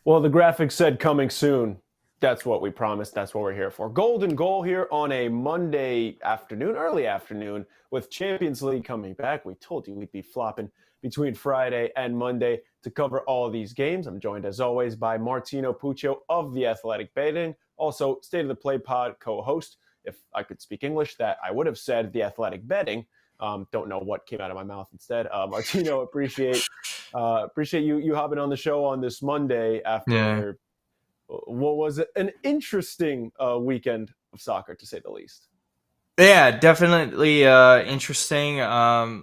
Well, the graphic said coming soon. That's what we promised. That's what we're here for. Golden goal here on a Monday afternoon, early afternoon, with Champions League coming back. We told you we'd be flopping between Friday and Monday to cover all of these games. I'm joined, as always, by Martino Puccio of The Athletic Betting, also State of the Play Pod co-host. If I could speak English, that I would have said The Athletic Betting. Don't know what came out of my mouth instead. Martino, appreciate you hopping on the show on this Monday Yeah. after what was an interesting weekend of soccer, to say the least. Yeah, definitely interesting.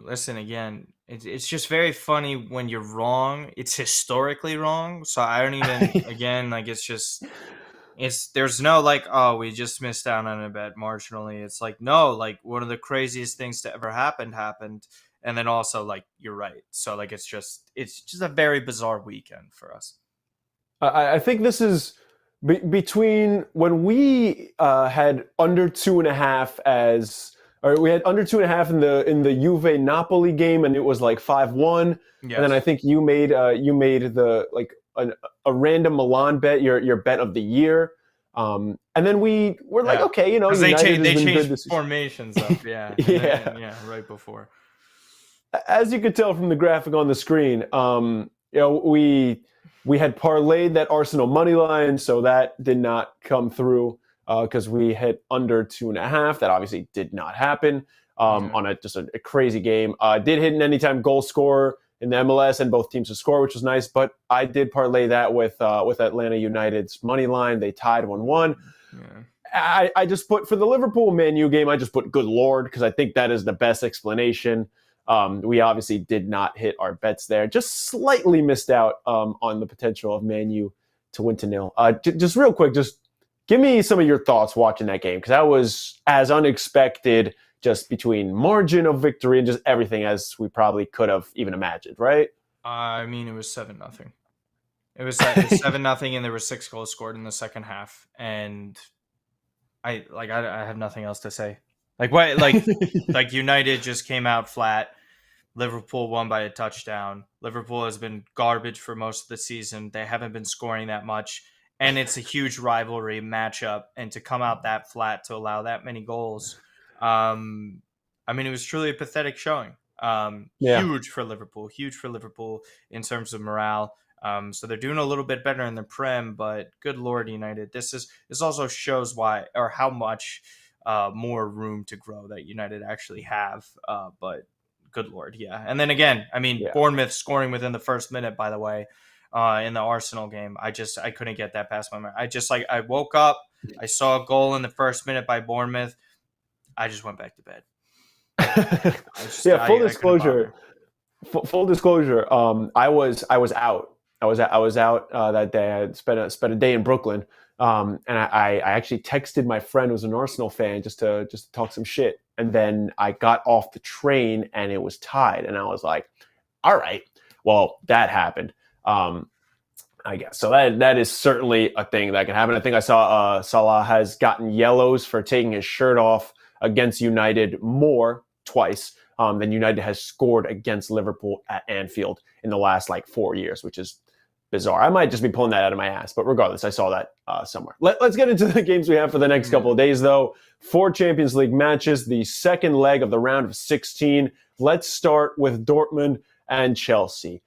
Listen, again, it's just very funny when you're wrong. It's historically wrong. So I don't even, again, like there's no like, oh, we just missed out on a bet marginally. It's like, no, like one of the craziest things to ever happened. And then also like, you're right. So like, it's just a very bizarre weekend for us. I think this is between when we had under 2.5 or we had under 2.5 in the Juve Napoli game, and it was like 5-1. Yes. And then I think you made the like a random Milan bet, your bet of the year. And then we were like, okay, because United they has been good changed this formations up, yeah, yeah, yeah, right before. As you could tell from the graphic on the screen, we had parlayed that Arsenal money line, so that did not come through because we hit under 2.5. That obviously did not happen on just a crazy game. Did hit an anytime goal scorer in the MLS and both teams to score, which was nice. But I did parlay that with Atlanta United's money line. They tied 1-1. Yeah. I just put for the Liverpool Man U game. I just put good Lord because I think that is the best explanation. We obviously did not hit our bets there. Just slightly missed out on the potential of Man U to win to 0. Just real quick, just give me some of your thoughts watching that game, because that was as unexpected, just between margin of victory and just everything, as we probably could have even imagined, right? I mean, it was 7-0. It was 7-0, and there were 6 goals scored in the second half, and I have nothing else to say. Like what? Like United just came out flat. Liverpool won by a touchdown. Liverpool has been garbage for most of the season. They haven't been scoring that much, and it's a huge rivalry matchup. And to come out that flat to allow that many goals, I mean, it was truly a pathetic showing. Huge for Liverpool in terms of morale. So they're doing a little bit better in the Prem, but good Lord, United. This also shows why or how much more room to grow that United actually have. But good Lord, yeah. And then again, I mean, Bournemouth scoring within the first minute, by the way, in the Arsenal game. I couldn't get that past my mind. I woke up, I saw a goal in the first minute by Bournemouth. I just went back to bed. Full disclosure. Full disclosure. I was out. I was out that day. I had spent a day in Brooklyn. And I actually texted my friend who was an Arsenal fan just to talk some shit. And then I got off the train and it was tied. And I was like, all right, well, that happened. I guess. So that is certainly a thing that can happen. I think I saw Salah has gotten yellows for taking his shirt off against United twice than United has scored against Liverpool at Anfield in the last 4 years, which is bizarre. I might just be pulling that out of my ass, but regardless, I saw that somewhere. Let's get into the games we have for the next couple of days, though. 4 Champions League matches, the second leg of the round of 16. Let's start with Dortmund and Chelsea.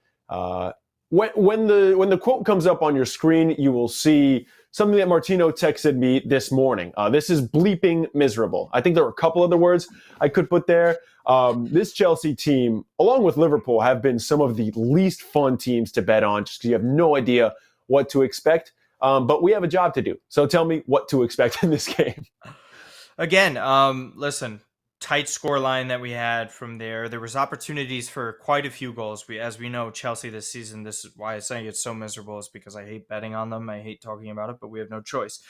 When the quote comes up on your screen, you will see something that Martino texted me this morning. This is bleeping miserable. I think there are a couple other words I could put there. This Chelsea team, along with Liverpool, have been some of the least fun teams to bet on just because you have no idea what to expect. But we have a job to do. So tell me what to expect in this game. Again, listen, tight score line that we had from there. There was opportunities for quite a few goals. As we know, Chelsea this season, this is why I'm saying it's so miserable, is because I hate betting on them. I hate talking about it, but we have no choice.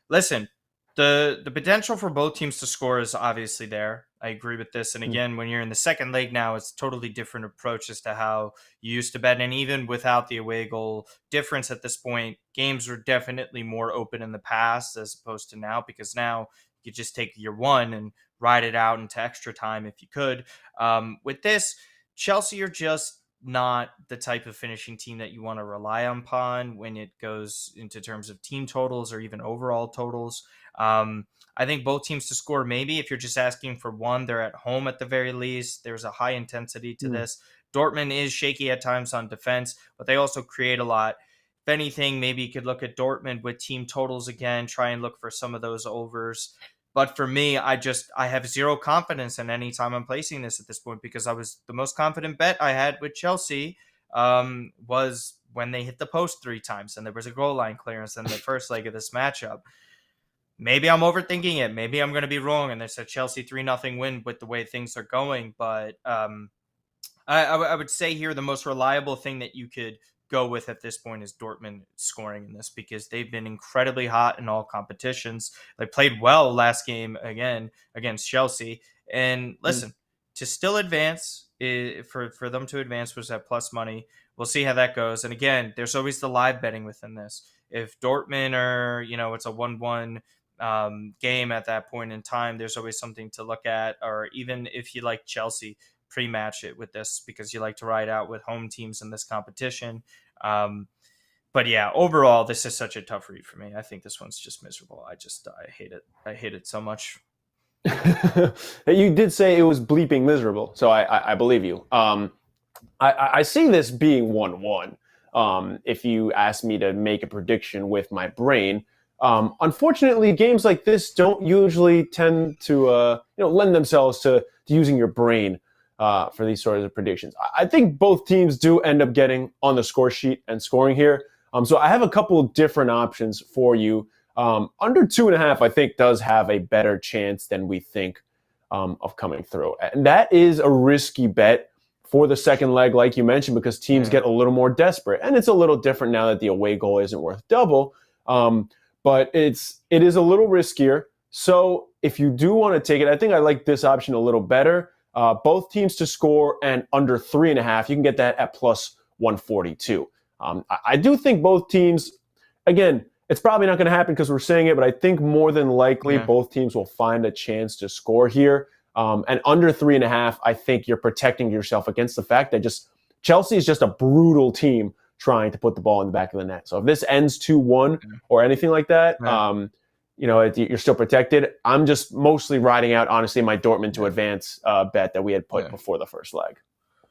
Listen, the potential for both teams to score is obviously there. I agree with this. And again, when you're in the second leg now, it's totally different approach as to how you used to bet. And even without the away goal difference at this point, games are definitely more open in the past as opposed to now, because now you just take your one and ride it out into extra time if you could. With this, Chelsea are just not the type of finishing team that you want to rely upon when it goes into terms of team totals or even overall totals. I think both teams to score, maybe if you're just asking for one, they're at home at the very least. There's a high intensity to this. Dortmund is shaky at times on defense, but they also create a lot. If anything, maybe you could look at Dortmund with team totals again, try and look for some of those overs. But for me, I have zero confidence in any time I'm placing this at this point, because the most confident bet I had with Chelsea was when they hit the post 3 times and there was a goal line clearance in the first leg of this matchup. Maybe I'm overthinking it. Maybe I'm going to be wrong, and there's a Chelsea 3-0 win with the way things are going. But I would say here the most reliable thing that you could go with at this point is Dortmund scoring in this, because they've been incredibly hot in all competitions. They played well last game again against Chelsea. And listen, to still advance, for them to advance was at plus money. We'll see how that goes. And again, there's always the live betting within this. If Dortmund it's a 1-1 game at that point in time, there's always something to look at. Or even if you like Chelsea, pre-match it with this, because you like to ride out with home teams in this competition. But yeah, overall, this is such a tough read for me. I think this one's just miserable. I hate it. I hate it so much. You did say it was bleeping miserable, so I believe you. I see this being 1-1. If you ask me to make a prediction with my brain. Unfortunately, games like this don't usually tend to lend themselves to using your brain for these sorts of predictions. I think both teams do end up getting on the score sheet and scoring here. So I have a couple of different options for you. Under 2.5, I think, does have a better chance than we think of coming through. And that is a risky bet for the second leg, like you mentioned, because teams get a little more desperate. And it's a little different now that the away goal isn't worth double. But it is a little riskier. So if you do want to take it, I think I like this option a little better. Both teams to score and under 3.5, you can get that at plus 142. I do think both teams, again, it's probably not going to happen because we're saying it, but I think more than likely both teams will find a chance to score here. And under 3.5, I think you're protecting yourself against the fact that Chelsea is just a brutal team trying to put the ball in the back of the net. So if this ends 2-1 or anything like that, you're still protected. I'm just mostly riding out, honestly, my Dortmund to advance bet that we had put before the first leg.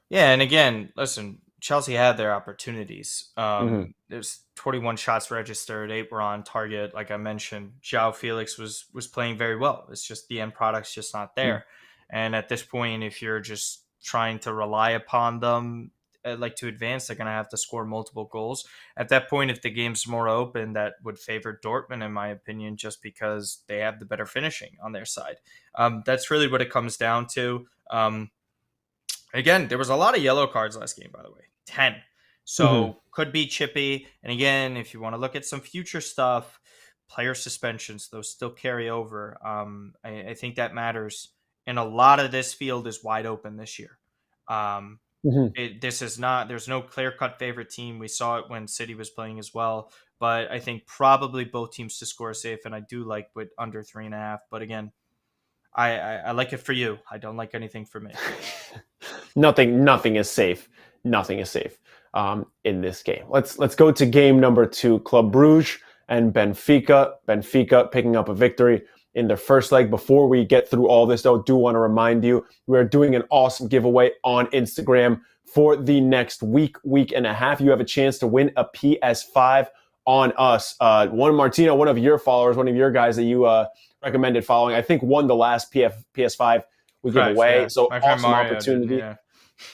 Yeah, and again, listen, Chelsea had their opportunities. There's 21 shots registered, 8 were on target. Like I mentioned, João Felix was playing very well. It's just the end product's just not there. And at this point, if you're just trying to rely upon them to advance, they're going to have to score multiple goals. At that point, if the game's more open, that would favor Dortmund, in my opinion, just because they have the better finishing on their side. That's really what it comes down to. Again, there was a lot of yellow cards last game, by the way, 10. So could be chippy. And again, if you want to look at some future stuff, player suspensions, those still carry over. I think that matters. And a lot of this field is wide open this year. There's no clear-cut favorite team. We saw it when City was playing as well. But I think probably both teams to score safe, and I do like with under 3.5. But again, I like it for you. I don't like anything for me. Nothing is safe. Nothing is safe in this game. Let's go to game number 2, Club Brugge and Benfica. Benfica picking up a victory in their first leg. Before we get through all this, though, I do want to remind you, we're doing an awesome giveaway on Instagram for the next week and a half. You have a chance to win a PS5 on us. Martino, one of your followers, one of your guys that you recommended following, I think won the last PS5 we give away. Yeah. So awesome Mario opportunity. Yeah.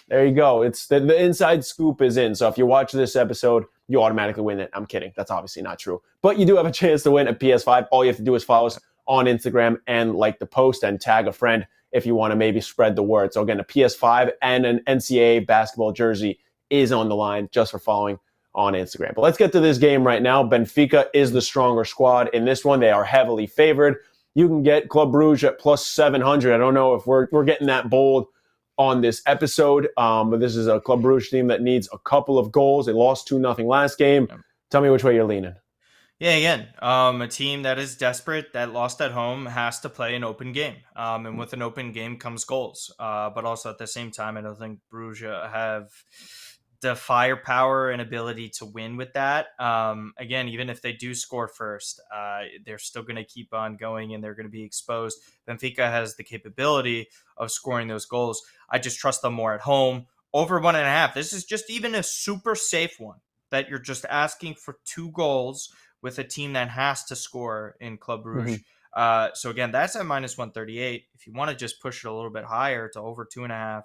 There you go. It's the inside scoop is in. So if you watch this episode, you automatically win it. I'm kidding. That's obviously not true. But you do have a chance to win a PS5. All you have to do is follow us on Instagram and like the post and tag a friend if you want to maybe spread the word. So again, a PS5 and an NCAA basketball jersey is on the line just for following on Instagram. But let's get to this game right now. Benfica is the stronger squad in this one. They are heavily favored. You can get Club Brugge at plus 700. I don't know if we're getting that bold on this episode, but this is a Club Brugge team that needs a couple of goals. They lost 2-0 last game. Tell me which way you're leaning. Yeah, again, a team that is desperate, that lost at home, has to play an open game. And with an open game comes goals. But also at the same time, I don't think Brugge have the firepower and ability to win with that. Again, even if they do score first, they're still going to keep on going and they're going to be exposed. Benfica has the capability of scoring those goals. I just trust them more at home. Over 1.5. This is just even a super safe one that you're just asking for 2 goals with a team that has to score in Club Brugge. So again, that's at minus 138. If you want to just push it a little bit higher to over 2.5,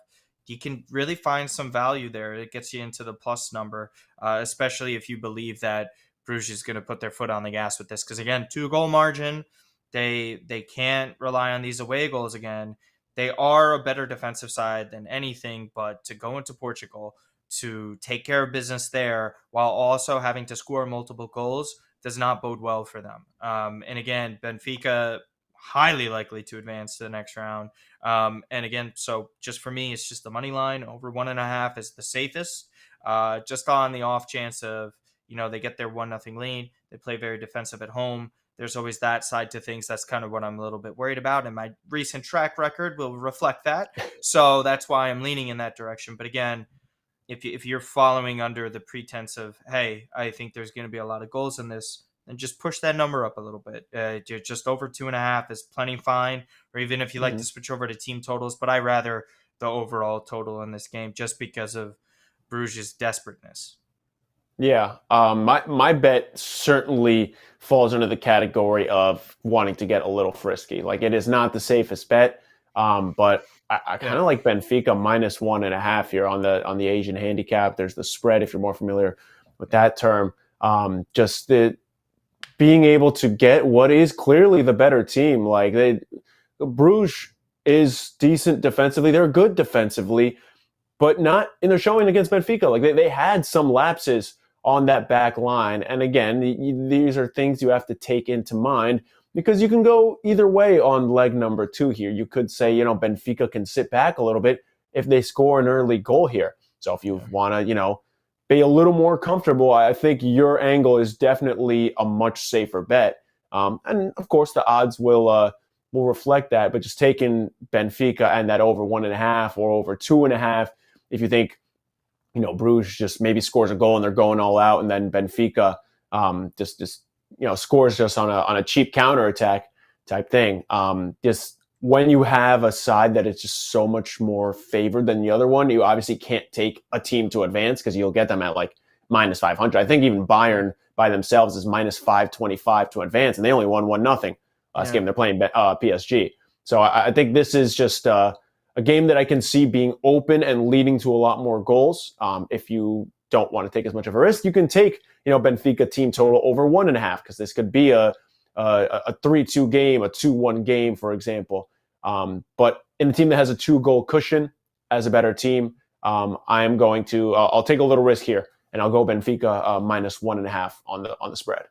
you can really find some value there. It gets you into the plus number, especially if you believe that Bruges is going to put their foot on the gas with this. Because again, 2-goal margin, they can't rely on these away goals again. They are a better defensive side than anything, but to go into Portugal to take care of business there while also having to score multiple goals does not bode well for them. And again, Benfica highly likely to advance to the next round. And again, so just for me, it's just the money line. Over 1.5 is the safest. Just on the off chance of, they get their 1-0 lead. They play very defensive at home. There's always that side to things. That's kind of what I'm a little bit worried about. And my recent track record will reflect that. So that's why I'm leaning in that direction. But again, if you're following under the pretense of, hey, I think there's going to be a lot of goals in this, then just push that number up a little bit. Just over 2.5 is plenty fine. Or even if you like to switch over to team totals, but I rather the overall total in this game just because of Bruges' desperateness. Yeah, my bet certainly falls under the category of wanting to get a little frisky. Like, it is not the safest bet, but I kind of like Benfica minus 1.5 here on the Asian handicap. There's the spread if you're more familiar with that term. Just the being able to get what is clearly the better team. Like, Bruges is decent defensively. They're good defensively, but not in their showing against Benfica. Like, they had some lapses on that back line. And again, these are things you have to take into mind because you can go either way on leg number 2 here. You could say, Benfica can sit back a little bit if they score an early goal here. So if you want to, be a little more comfortable, I think your angle is definitely a much safer bet. And of course, the odds will reflect that. But just taking Benfica and that over 1.5 or over 2.5, if you think, Bruges just maybe scores a goal and they're going all out, and then Benfica just scores just on a cheap counterattack type thing. Just when you have a side that is just so much more favored than the other one, you obviously can't take a team to advance because you'll get them at like minus 500. I think even Bayern by themselves is minus 525 to advance, and they only won 1-0 last game. They're playing PSG. So I think this is just a game that I can see being open and leading to a lot more goals. If you don't want to take as much of a risk, you can take, Benfica team total over 1.5 because this could be a 3-2 game, a 2-1 game, for example. But in a team that has a 2-goal cushion as a better team, I'm going to I'll take a little risk here and I'll go Benfica minus 1.5 on the spread.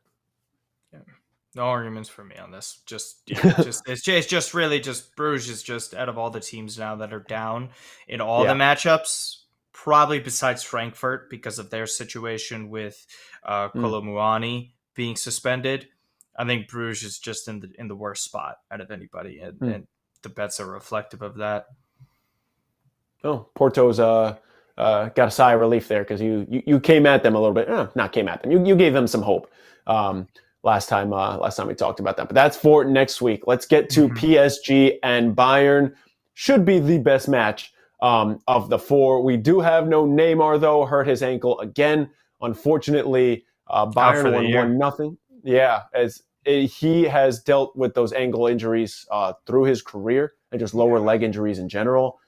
No arguments for me on this. It's just really just Bruges is just out of all the teams now that are down in all the matchups, probably besides Frankfurt because of their situation with Kolomuani being suspended. I think Bruges is just in the worst spot out of anybody, and the bets are reflective of that. Oh, Porto's got a sigh of relief there because you came at them a little bit. Not came at them. You gave them some hope. Last time we talked about that. But that's for next week. Let's get to PSG and Bayern. Should be the best match of the 4. We do have no Neymar, though. Hurt his ankle again. Unfortunately, Bayern won 1-0. Yeah, as he has dealt with those ankle injuries through his career and just lower leg injuries in general.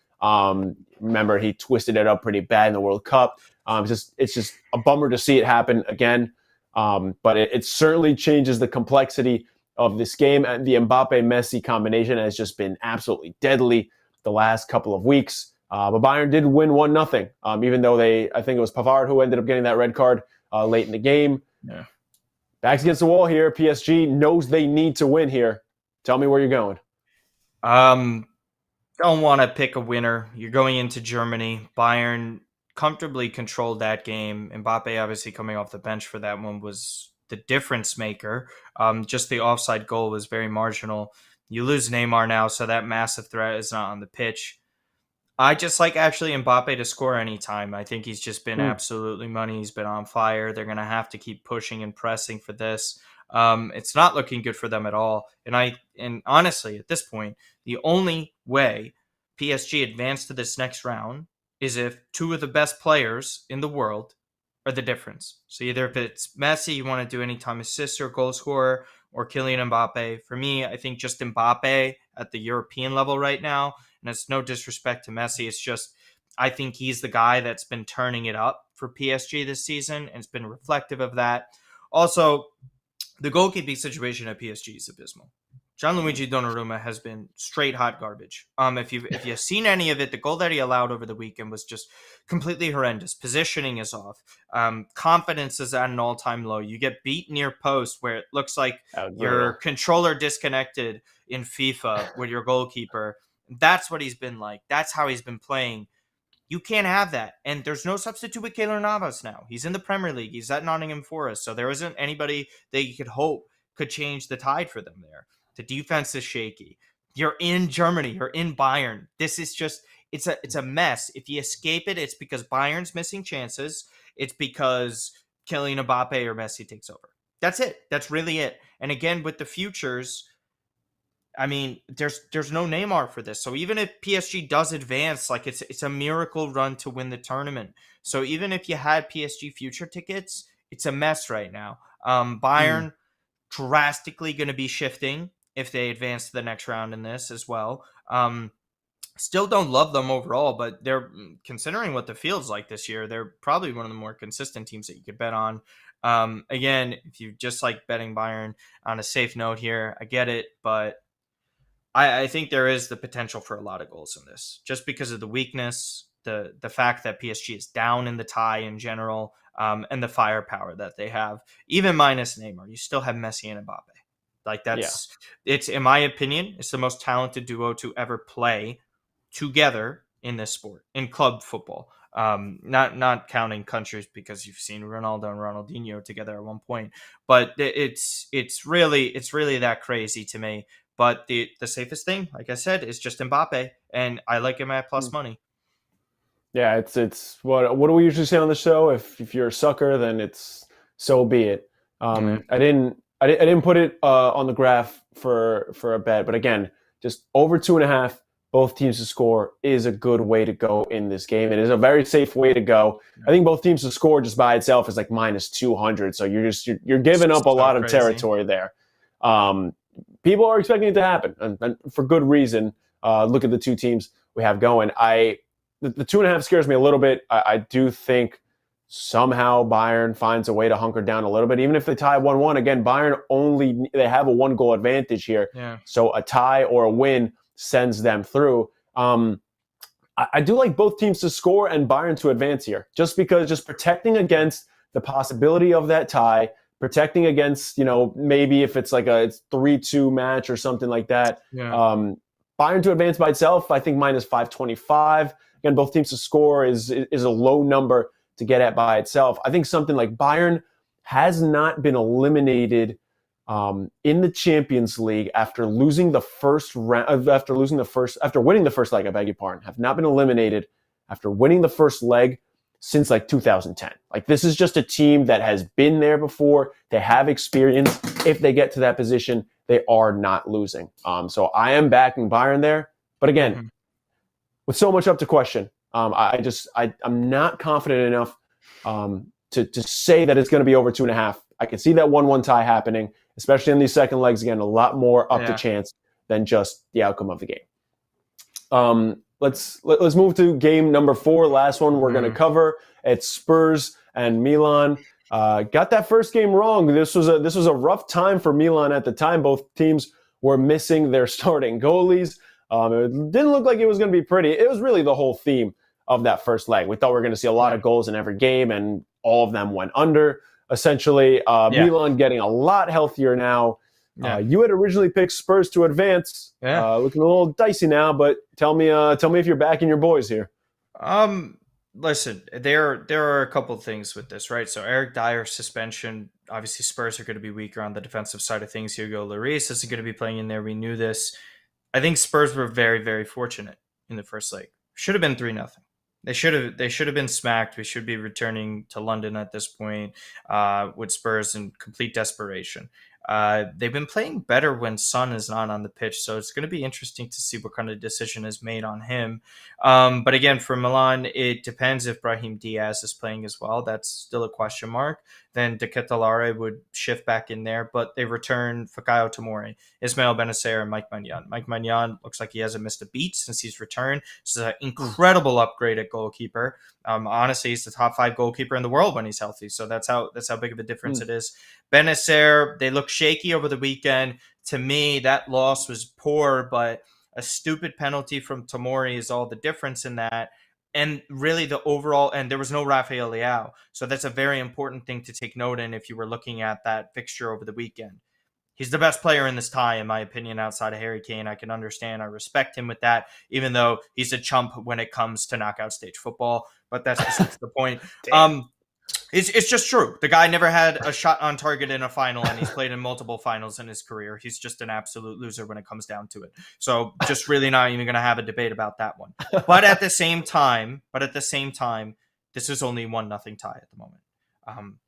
Remember, he twisted it up pretty bad in the World Cup. It's just a bummer to see it happen again. But it certainly changes the complexity of this game. And the Mbappe-Messi combination has just been absolutely deadly the last couple of weeks. But Bayern did win 1-0, even though I think it was Pavard who ended up getting that red card late in the game. Yeah. Backs against the wall here. PSG knows they need to win here. Tell me where you're going. Don't want to pick a winner. You're going into Germany. Bayern comfortably controlled that game. Mbappe obviously coming off the bench for that one was the difference maker. Just the offside goal was very marginal. You lose Neymar now, so that massive threat is not on the pitch. I just like actually Mbappe to score anytime. I think he's just been Mm. absolutely money. He's been on fire. They're going to have to keep pushing and pressing for this. It's not looking good for them at all. And honestly, at this point, the only way PSG advance to this next round is if two of the best players in the world are the difference. So either if it's Messi, you want to do anytime assist or goal scorer, or Kylian Mbappe. For me, I think just Mbappe at the European level right now, and it's no disrespect to Messi. It's just, I think he's the guy that's been turning it up for PSG this season, and it's been reflective of that. Also, the goalkeeping situation at PSG is abysmal. Gianluigi Donnarumma has been straight hot garbage. If you've seen any of it, the goal that he allowed over the weekend was just completely horrendous. Positioning is off. Confidence is at an all-time low. You get beat near post where it looks like That was your brutal. controller disconnected in FIFA with your goalkeeper. That's what he's been like. That's how he's been playing. You can't have that. And there's no substitute with Keylor Navas now. He's in the Premier League. He's at Nottingham Forest. So there isn't anybody that you could hope could change the tide for them there. The defense is shaky. You're in Germany. You're in Bayern. This is just, it's a mess. If you escape it, it's because Bayern's missing chances. It's because Kylian Mbappe or Messi takes over. That's it. That's really it. And again, with the futures, I mean, there's no Neymar for this. So even if PSG does advance, like it's a miracle run to win the tournament. So even if you had PSG future tickets, it's a mess right now. Mm. Bayern drastically going to be shifting if they advance to the next round in this as well. Still don't love them overall, but they're, considering what the field's like this year, they're probably one of the more consistent teams that you could bet on. Again, if you just like betting Bayern on a safe note here, I get it, but I think there is the potential for a lot of goals in this, just because of the weakness, the fact that PSG is down in the tie in general, and the firepower that they have. Even minus Neymar, you still have Messi and Mbappe. Like Yeah. it's in my opinion, it's the most talented duo to ever play together in this sport, in club football. Not counting countries, because you've seen Ronaldo and Ronaldinho together at one point, but it's really that crazy to me. But the safest thing, like I said, is just Mbappe, and I like him at plus Mm. money. Yeah, it's what do we usually say on the show? If you're a sucker, then it's so be it. Yeah. I didn't put it on the graph for a bet, but again, just over 2.5, both teams to score is a good way to go in this game. It is a very safe way to go. I think both teams to score just by itself is like minus 200, so you're giving up a So lot of crazy. territory there. Um, People are expecting it to happen, and for good reason. Look at the two teams we have going. The 2.5 scares me a little bit. I do think somehow Bayern finds a way to hunker down a little bit, even if they tie 1-1. Again, Bayern they have a 1 goal advantage here, Yeah. so a tie or a win sends them through. I do like both teams to score and Bayern to advance here, just because just protecting against the possibility of that tie, protecting against, maybe if it's like a 3-2 match or something like that. Yeah. Bayern to advance by itself, I think minus 525. Again, both teams to score is a low number to get at by itself. I think something like Bayern has not been eliminated in the Champions League after losing the first round, after winning the first leg. I beg your pardon. Have not been eliminated after winning the first leg since like 2010. Like, this is just a team that has been there before. They have experience. If they get to that position, they are not losing. So I am backing Bayern there. But again, Mm-hmm. with so much up to question, I'm not confident enough to say that it's going to be over 2.5. I can see that 1-1 tie happening, especially in these second legs. Again, a lot more up to Yeah. chance than just the outcome of the game. Let's move to game number 4. Last one we're going to cover. It's Spurs and Milan. Got that first game wrong. This was a rough time for Milan at the time. Both teams were missing their starting goalies. It didn't look like it was going to be pretty. It was really the whole theme of that first leg. We thought we were going to see a lot of goals in every game, and all of them went under, essentially. Milan getting a lot healthier now. Yeah. You had originally picked Spurs to advance. Yeah. Looking a little dicey now, but tell me if you're backing your boys here. Listen, there are a couple of things with this, right? So Eric Dyer's suspension, obviously Spurs are going to be weaker on the defensive side of things. Hugo Lloris isn't going to be playing in there. We knew this. I think Spurs were very, very fortunate in the first leg. Should have been 3-0. They should have been smacked. We should be returning to London at this point with Spurs in complete desperation. They've been playing better when Son is not on the pitch, so it's going to be interesting to see what kind of decision is made on him. But again, for Milan, it depends if Brahim Diaz is playing as well. That's still a question mark. Then De Ketelaere would shift back in there, but they return Fikayo Tomori, Ismail Benacer, and Mike Maignan. Mike Maignan looks like he hasn't missed a beat since he's returned. This is an incredible upgrade at goalkeeper. Honestly, he's the top 5 goalkeeper in the world when he's healthy. So that's how big of a difference it is. Benacer, they look shaky over the weekend. To me, that loss was poor, but a stupid penalty from Tomori is all the difference in that. And really the overall, and there was no Rafael Leao. So that's a very important thing to take note in if you were looking at that fixture over the weekend. He's the best player in this tie, in my opinion, outside of Harry Kane. I can understand. I respect him with that, even though he's a chump when it comes to knockout stage football. But that's besides the point. It's just true. The guy never had a shot on target in a final, and he's played in multiple finals in his career. He's just an absolute loser when it comes down to it. So just really not even going to have a debate about that one. But at the same time, this is only 1-0 tie at the moment.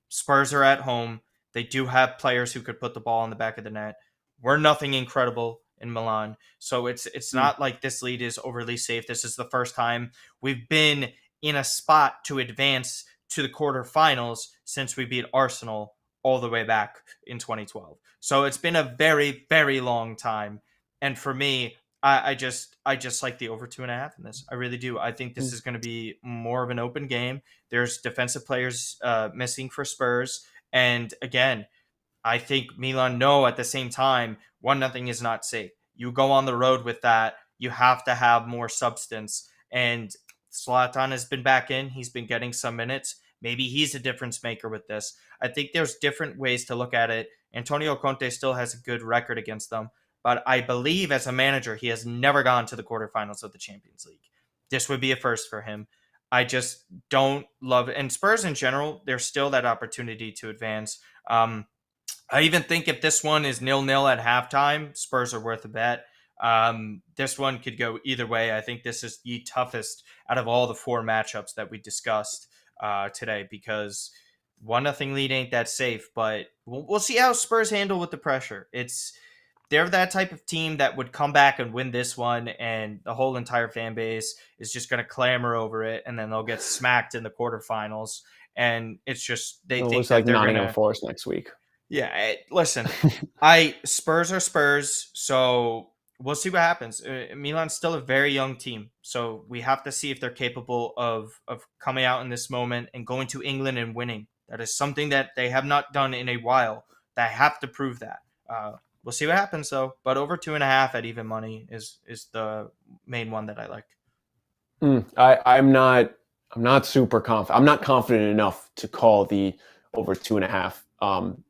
Spurs are at home. They do have players who could put the ball in the back of the net. We're nothing incredible in Milan. So it's not like this lead is overly safe. This is the first time we've been in a spot to advance to the quarterfinals since we beat Arsenal all the way back in 2012. So it's been a very, very long time. And for me, I just like the over 2.5 in this. I really do. I think this is going to be more of an open game. There's defensive players missing for Spurs. And again, I think Milan know at the same time, 1-0 is not safe. You go on the road with that. You have to have more substance. And Zlatan has been back in. He's been getting some minutes. Maybe he's a difference maker with this. I think there's different ways to look at it. Antonio Conte still has a good record against them. But I believe as a manager, he has never gone to the quarterfinals of the Champions League. This would be a first for him. I just don't love it. And Spurs in general, there's still that opportunity to advance. I even think if this one is 0-0 at halftime, Spurs are worth a bet. This one could go either way. I think this is the toughest out of all the 4 matchups that we discussed today, because 1-0 lead ain't that safe, but we'll see how Spurs handle with the pressure. They're that type of team that would come back and win this one, and the whole entire fan base is just going to clamor over it, and then they'll get smacked in the quarterfinals. And it's just it looks like Nottingham Forest next week. Yeah, listen, Spurs are Spurs, so we'll see what happens. Milan's still a very young team, so we have to see if they're capable of coming out in this moment and going to England and winning. That is something that they have not done in a while. They have to prove that. We'll see what happens, though. But over 2.5 at even money is the main one that I like. I'm not super confident. I'm not confident enough to call the over 2.5.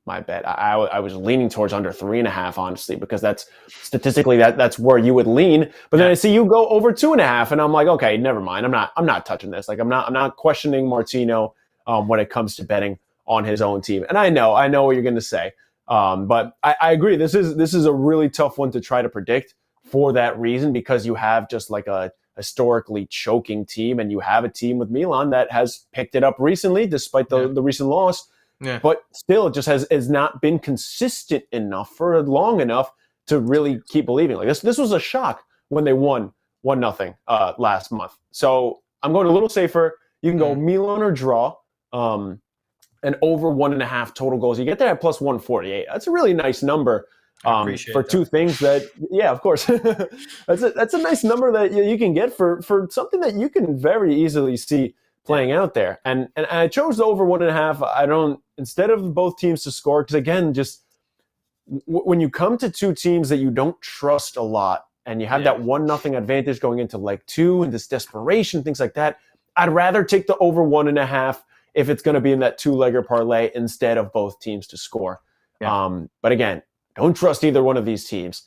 My bet. I was leaning towards under 3.5, honestly, because that's statistically that's where you would lean. But then I see you go over 2.5, and I'm like, okay, never mind. I'm not touching this. Like I'm not questioning Martino when it comes to betting on his own team. And I know what you're going to say. But I agree. This is a really tough one to try to predict for that reason, because you have just like a historically choking team, and you have a team with Milan that has picked it up recently, despite the recent loss. Yeah. But still, it just has not been consistent enough for long enough to really keep believing. Like this was a shock when they won 1-0 last month. So I'm going a little safer. You can go Milan or draw. And over 1.5 total goals. You get that at plus 148. That's a really nice number for that. 2 things that, yeah, of course. that's a nice number that you can get for something that you can very easily see playing out there. And I chose the over 1.5. Instead of both teams to score, because again, just when you come to 2 teams that you don't trust a lot, and you have that 1-0 advantage going into leg 2 and this desperation, things like that, I'd rather take the over 1.5 if it's going to be in that 2-legger parlay instead of both teams to score. Yeah. But again, don't trust either one of these teams.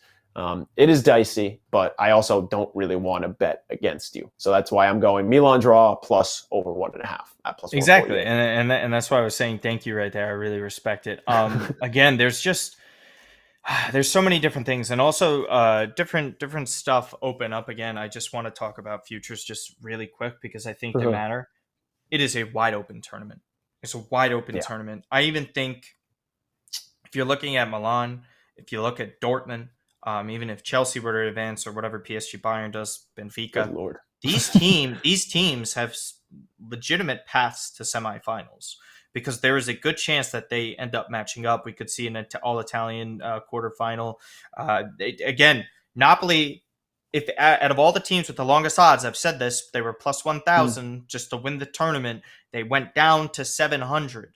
It is dicey, but I also don't really want to bet against you. So that's why I'm going Milan draw plus over 1.5 at plus 148. Exactly. And that's why I was saying thank you right there. I really respect it. Again, there's just There's so many different things, and also different stuff open up again. I just want to talk about futures just really quick because I think they Mhm. matter. It is a wide open tournament. It's a wide open Yeah, tournament. I even think if you're looking at Milan, if you look at Dortmund, even if Chelsea were to advance or whatever PSG Bayern does, good Benfica, lord. these teams have legitimate paths to semifinals because there is a good chance that they end up matching up. We could see an all Italian quarterfinal. Again, Napoli. If out of all the teams with the longest odds, I've said this, they were plus Mm. 1,000 just to win the tournament. They went down to 700.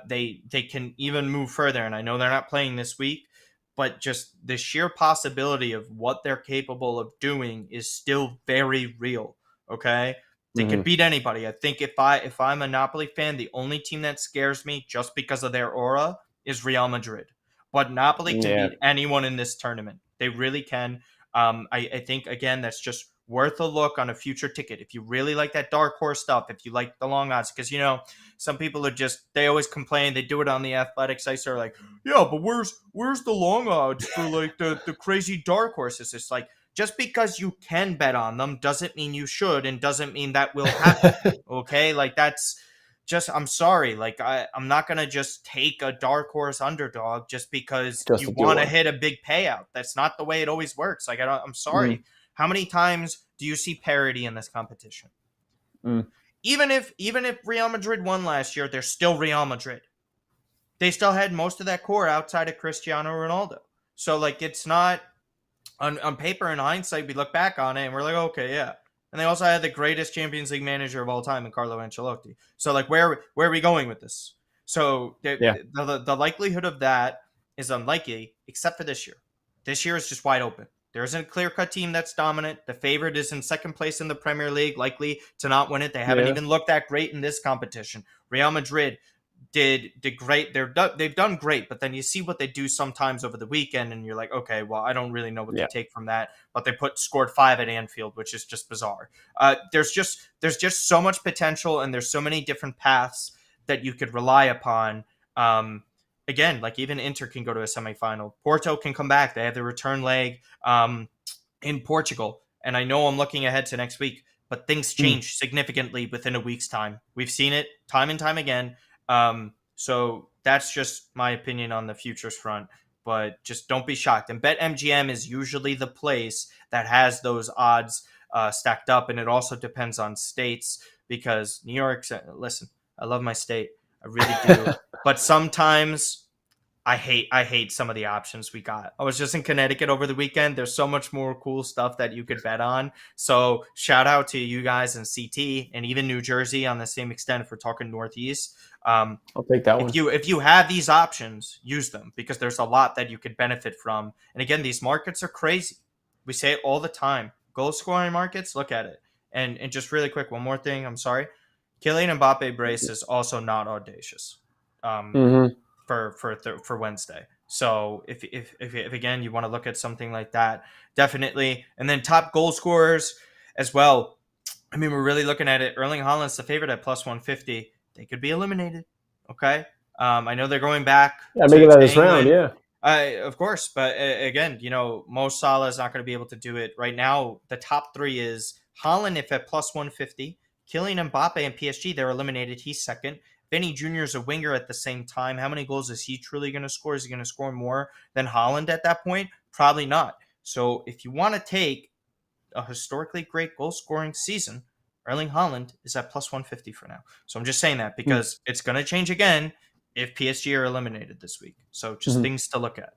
They can even move further, and I know they're not playing this week, but just the sheer possibility of what they're capable of doing is still very real. Okay, they could Mhm. beat anybody. I think if I'm a Napoli fan, the only team that scares me just because of their aura is Real Madrid. But Napoli can Yeah, beat anyone in this tournament. They really can. I think again that's just worth a look on a future ticket if you really like that dark horse stuff. If you like the long odds, because some people are they always complain. They do it on the athletic sites. They're like, yeah, but where's the long odds for like the crazy dark horses? It's like just because you can bet on them doesn't mean you should, and doesn't mean that will happen. Okay, like that's just I'm sorry. Like I'm not gonna just take a dark horse underdog just because just you to do want to one. hit a big payout. That's not the way it always works. Like I'm Mm. sorry. How many times do you see parity in this competition? Mm. Even if Real Madrid won last year, they're still Real Madrid. They still had most of that core outside of Cristiano Ronaldo. So like it's not on paper in hindsight, we look back on it and we're like, okay, yeah. And they also had the greatest Champions League manager of all time in Carlo Ancelotti. So like where are we going with this? So Yeah, the likelihood of that is unlikely, except for this year. This year is just wide open. There isn't a clear cut team that's dominant. The favorite is in second place in the Premier League, likely to not win it. They haven't yeah, even looked that great in this competition. Real Madrid did great. They've done great, but then you see what they do sometimes over the weekend, and you're like, okay, well, I don't really know what to yeah. take from that. But they scored 5 at Anfield, which is just bizarre. There's just so much potential, and there's so many different paths that you could rely upon. Again, like even Inter can go to a semifinal. Porto can come back. They have the return leg in Portugal, and I know I'm looking ahead to next week, but things Mm. change significantly within a week's time. We've seen it time and time again. So that's just my opinion on the futures front. But just don't be shocked. And BetMGM is usually the place that has those odds stacked up, and it also depends on states because New York's. Listen, I love my state, I really do, but sometimes I hate some of the options we got. I was just in Connecticut over the weekend. There's so much more cool stuff that you could bet on. So shout out to you guys in CT and even New Jersey on the same extent if we're talking Northeast. I'll take that If one. you have these options, use them because there's a lot that you could benefit from. And again, these markets are crazy. We say it all the time. Goal scoring markets, look at it. And just really quick, one more thing. I'm sorry. Kylian Mbappe brace is also not audacious. Um, Hmm. for Wednesday. So if again you want to look at something like that, definitely. And then top goal scorers as well. I mean, we're really looking at it. Erling Haaland's the favorite at plus 150. They could be eliminated. Okay. I know they're going back Yeah, make to, it out of to this round. England. Yeah. Of course, but again, Mo Salah is not going to be able to do it right now. The top three is Haaland if at plus 150, Kylian Mbappe and PSG. They're eliminated. He's second. Vinny Jr. is a winger at the same time. How many goals is he truly going to score? Is he going to score more than Haaland at that point? Probably not. So if you want to take a historically great goal scoring season, Erling Haaland is at plus 150 for now. So I'm just saying that Mm. because it's going to change again if PSG are eliminated this week. So just Mhm. things to look at.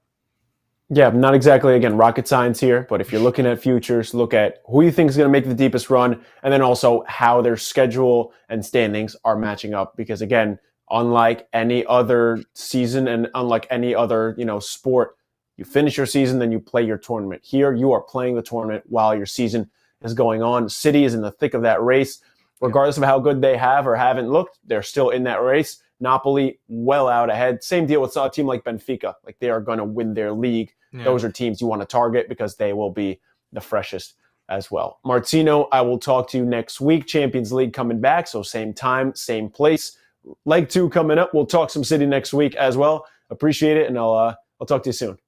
Yeah, not exactly, again, rocket science here, but if you're looking at futures, look at who you think is going to make the deepest run, and then also how their schedule and standings are matching up. Because again, unlike any other season and unlike any other, sport, you finish your season, then you play your tournament. Here, you are playing the tournament while your season is going on. City is in the thick of that race. Yep. Regardless of how good they have or haven't looked, they're still in that race. Napoli well out ahead. Same deal with a team like Benfica. Like they are going to win their league. Yeah. Those are teams you want to target because they will be the freshest as well. Martino, I will talk to you next week. Champions League coming back, so same time, same place. Leg 2 coming up. We'll talk some City next week as well. Appreciate it, and I'll talk to you soon.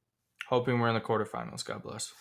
Hoping we're in the quarterfinals. God bless.